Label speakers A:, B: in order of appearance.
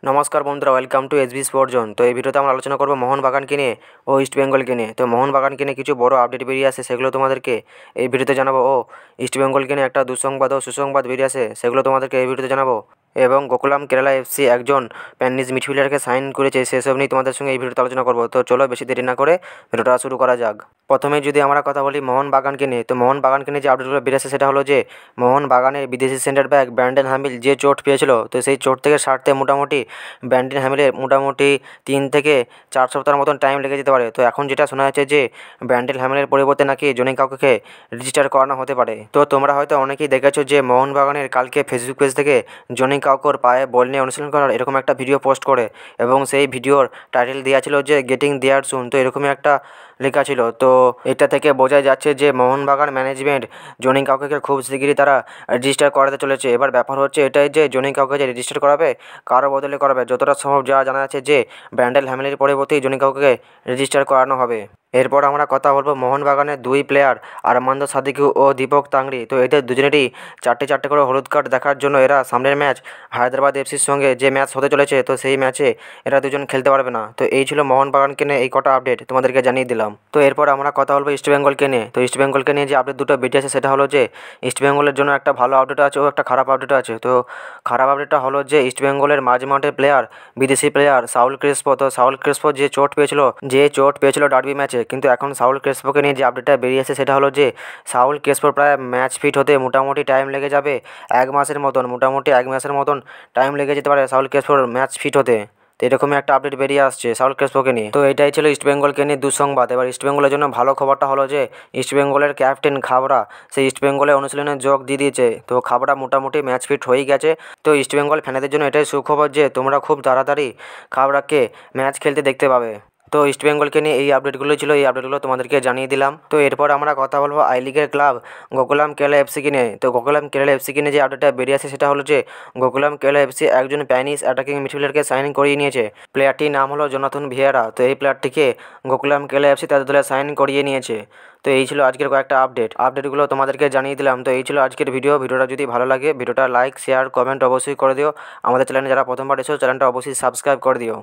A: নমস্কার বন্ধুরা, welcome to SB sport zone. তো এই ভিডিওতে আমরা আলোচনা করব মোহনবাগানকে নিয়ে ও ইস্ট বেঙ্গলকে নিয়ে। তো মোহনবাগানকে নিয়ে কিছু বড় আপডেট বেরিয়ে আসে, সেগুলো তোমাদেরকে এই ভিডিওতে জানাবো। ও ইস্ট বেঙ্গলকে নিয়ে একটা দুঃসংবাদ ও সুসংবাদ বেরিয়ে আসে, সেগুলো তোমাদেরকে এই ভিডিওতে জানাবো। এবং গোকুলাম কেরালা এফসি একজন স্প্যানিশ মিডফিল্ডারকে সাইন করেছে, সেসব নিয়ে তোমাদের সঙ্গে এই ভিডিওতে আলোচনা করবো। তো চলো বেশি দেরি না করে ভিডিওটা শুরু করা যাক। প্রথমে যদি আমরা কথা বলি মোহনবাগানকে নিয়ে, তো মোহনবাগানকে নিয়ে যে আপডেটগুলো বেরিয়েছে সেটা হলো যে মোহনবাগানের বিদেশি সেন্টার ব্যাক ব্র্যান্ডন হ্যামিল যে চোট পেয়েছিল, তো সেই চোট থেকে সারতে মোটামুটি ব্র্যান্ডন হ্যামিলের মোটামুটি 3 থেকে 4 সপ্তাহের মতন টাইম লেগে যেতে পারে। তো এখন যেটা শোনা যাচ্ছে যে ব্র্যান্ডন হ্যামিলের পরিবর্তে নাকি জনি কাউকে রেজিস্টার করানো হতে পারে। তো তোমরা হয়তো অনেকেই দেখেছো যে মোহনবাগানের কালকে ফেসবুক পেজ থেকে জনি কাউকর পায়ে বল নিয়ে অনুশীলন করার এরকম একটা ভিডিও পোস্ট করে, এবং সেই ভিডিওর টাইটেল দেওয়া ছিল যে গেটিং দেয়ার সুন। তো এরকমই একটা লেখা ছিল। তো এটা থেকে বোঝা যাচ্ছে যে মোহনবাগান ম্যানেজমেন্ট জনি কাউকে খুব শিগগিরই তারা রেজিস্টার করাতে চলেছে। এবার ব্যাপার হচ্ছে এটাই যে জনি কাউকে যে রেজিস্টার করাবে, কারো বদলে করাবে। যতটা সম্ভব যা জানা যাচ্ছে যে ব্র্যান্ডন হ্যামিলের পরিবর্তেই জনি কাউকে রেজিস্টার করানো হবে। এরপর আমরা কথা বলবো মোহনবাগানের দুই প্লেয়ার আরমান্দো সাদিকু ও দীপক তাংরি। তো এদের দুজনেরই 4টে করে হলুদ কার্ড দেখার জন্য এরা সামনের ম্যাচ হায়দ্রাবাদ এফসির সঙ্গে যে ম্যাচ হতে চলেছে, তো সেই ম্যাচে এরা দুজন খেলতে পারবে না। তো এই ছিল মোহনবাগানকে নিয়ে এই কটা আপডেট তোমাদেরকে জানিয়ে দিলাম। তো এরপর আমরা কথা বলবো ইস্টবেঙ্গলকে নিয়ে। তো ইস্টবেঙ্গলকে নিয়ে যে আপডেট দুটো বেরিয়ে আছে সেটা হলো যে ইস্টবেঙ্গলের জন্য একটা ভালো আপডেট আছে ও একটা খারাপ আপডেট আছে। তো খারাপ আপডেটটা হলো যে ইস্টবেঙ্গলের মাঝমাঠের প্লেয়ার বিদেশি প্লেয়ার সাউল ক্রেসপো। তো সাউল ক্রেসপো যে চোট পেয়েছিল ডার্বি ম্যাচে, কিন্তু এখন সাউল ক্রেসপোকে নিয়ে যে আপডেটটা বেরিয়েছে সেটা হলো যে সাউল ক্রেসপোর প্রায় ম্যাচ ফিট হতে মোটামুটি টাইম লেগে যাবে 1 মাসের মতন। মোটামুটি 1 মাসের মতন টাইম লেগে যেতে পারে সাউল ক্রেসপোর ম্যাচ ফিট হতে। তো এরকমই একটা আপডেট বেরিয়ে আসছে সাউল ক্রেসপোকে নিয়ে। তো এটাই ছিল ইস্টবেঙ্গলকে নিয়ে দুঃসংবাদ। এবার ইস্টবেঙ্গলের জন্য ভালো খবরটা হলো যে ইস্টবেঙ্গলের ক্যাপ্টেন খাবড়া সেই ইস্টবেঙ্গলের অনুশীলনে যোগ দিয়ে দিয়েছে। তো খাবড়া মোটামুটি ম্যাচ ফিট হয়েই গেছে। তো ইস্টবেঙ্গল ফ্যানেদের জন্য এটাই সুখবর যে তোমরা খুব তাড়াতাড়ি খাবড়াকে ম্যাচ খেলতে দেখতে পাবে। তো ইস্টবেঙ্গলকে নিয়ে এই আপডেটগুলো ছিল, এই আপডেটগুলো তোমাদেরকে জানিয়ে দিলাম। তো এরপর আমরা কথা বলবো আই লিগের ক্লাব গোকুলাম কেরালা এফসিকে নিয়ে। তো গোকুলাম কেরালা এফসিকে নিয়ে যে আপডেটটা বেরিয়ে আসে সেটা হলো যে গোকুলাম কেরালা এফসি একজন স্প্যানিশ অ্যাটাকিং মিডফিল্ডারকে সাইন করিয়ে নিয়েছে। প্লেয়ারটির নাম হলো জোনাথন ভিয়েরা। তো এই প্লেয়ারটিকে গোকুলাম কেরালা এফসি তাদের দলে সাইন করিয়ে নিয়েছে। তো এই ছিল আজকের কয়েকটা আপডেটগুলো তোমাদেরকে জানিয়ে দিলাম। তো এই ছিল আজকের ভিডিওটা যদি ভালো লাগে ভিডিওটা লাইক শেয়ার কমেন্ট অবশ্যই করে দিও। আমাদের চ্যানেলে যারা প্রথমবার এসেছো চ্যানেলটা অবশ্যই সাবস্ক্রাইব করে দিও।